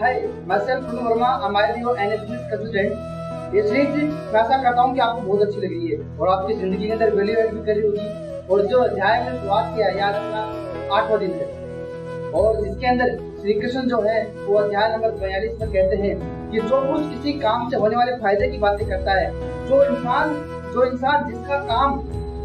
Hi, myself Punu Verma. I'm IBO and a business consultant. ये series मैं आशा करता हूँ कि आपको बहुत अच्छी लग रही है और आपकी जिंदगी के अंदर वैल्यू ऐड भी करी होगी। और जो अध्याय में शुरुआत किया याद रखना 8वां दिन है और इसके अंदर श्री कृष्ण जो है वो अध्याय नंबर 42 में कहते हैं कि जो पुरुष किसी काम से होने वाले फायदे की बातें करता है, जो इंसान जिसका काम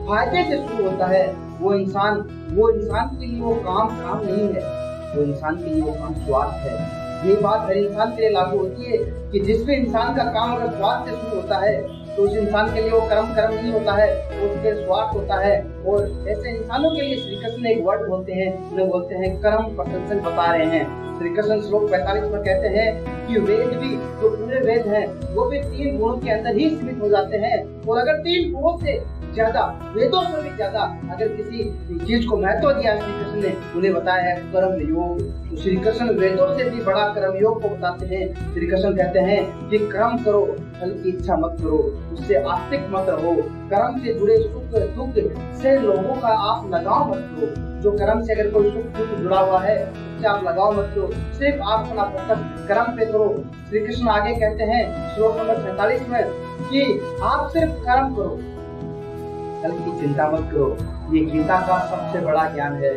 फायदे से शुरू होता है, वो इंसान के लिए वो काम नहीं है, वो इंसान के लिए वो काम स्वार्थ है। ये बात हर इंसान के लिए लागू होती है कि जिस भी इंसान का काम अगर स्वार्थ से शुरू होता है तो उस इंसान के लिए वो कर्म नहीं होता है, उसके स्वार्थ होता है। और ऐसे इंसानों के लिए श्री कृष्ण एक वर्ड बोलते हैं, उन्हें बोलते हैं कर्म प्रशंसन बता रहे हैं। श्री कृष्ण श्लोक 45 में कहते हैं कि वेद भी जो पूरे वेद हैं वो भी 3 गुणों के अंदर ही सीमित हो जाते हैं। और अगर 3 गुणों से ज्यादा, वेदों से भी ज्यादा अगर किसी चीज को महत्व दिया श्री कृष्ण ने, उन्हें बताया है कर्म योग। तो श्री कृष्ण वेदों से भी बड़ा कर्म योग को बताते हैं। श्री कृष्ण कहते हैं कि कर्म करो, फल की इच्छा मत करो, उससे आस्तिक मत रहो, कर्म से जुड़े सुख दुख से लोगों का आप लगाव मत करो। जो कर्म से अगर कोई सुख दुख जुड़ा हुआ है उससे आप लगाव मत करो, सिर्फ आप अपना फोकस कर्म पे करो। श्री कृष्ण आगे कहते हैं श्लोक नंबर 46 में कि आप सिर्फ कर्म करो, फल की चिंता मत करो। ये गीता का सबसे बड़ा ज्ञान है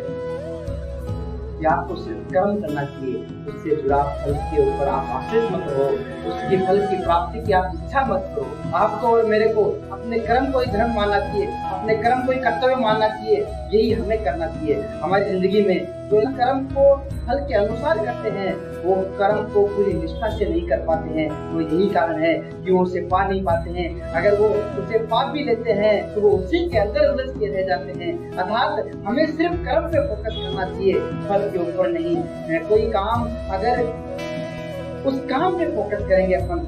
कि आपको सिर्फ कर्म करना चाहिए, उससे जुड़ा फल के ऊपर आप आश्रित मत रहो, उसकी फल की प्राप्ति की आप इच्छा मत करो। आपको और मेरे को अपने कर्म को ही धर्म मानना चाहिए, अपने कर्म को ही कर्तव्य मानना चाहिए, यही हमें करना चाहिए हमारी जिंदगी में। जो कर्म को फल के अनुसार करते हैं वो कर्म को पूरी निष्ठा से नहीं कर पाते हैं, तो यही कारण है कि वो उसे पा नहीं पाते हैं। अगर वो उसे पा भी लेते हैं तो वो उसी के अंदर उलझ के रह जाते हैं। अर्थात हमें सिर्फ कर्म पे फोकस करना चाहिए, फल के ऊपर नहीं। कोई काम अगर उस काम पे फोकस करेंगे अपन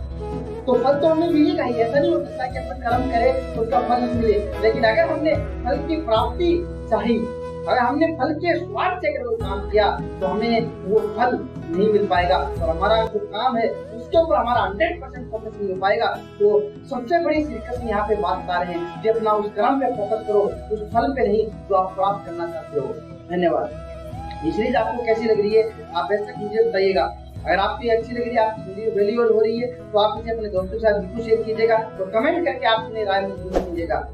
तो फल तो हमें मिलेगा ही। ऐसा नहीं हो सकता कि अपन कर्म करें तो उसका फल नहीं मिले। लेकिन अगर हमने फल की प्राप्ति चाही, अगर हमने फल के स्वार्थ से अगर वो काम किया तो हमें वो फल नहीं मिल पाएगा और हमारा जो काम है उसके ऊपर हमारा 100% फोकस नहीं हो पाएगा। तो सबसे बड़ी श्री कृष्ण यहाँ पे बात बता रहे हैं कि अपना उस कर्म पे फोकस करो, उस फल पे नहीं जो आप प्राप्त करना चाहते हो। धन्यवाद। ये सीरीज आपको कैसी लग रही है आप बेशक मुझे बताइएगा। अगर आपकी अच्छी लग रही है, आपकी वीडियो वैल्यूएबल हो रही है तो आप इसे अपने दोस्तों के साथ बिल्कुल शेयर कीजिएगा और कमेंट करके आप अपनी राय मुझे दीजिएगा।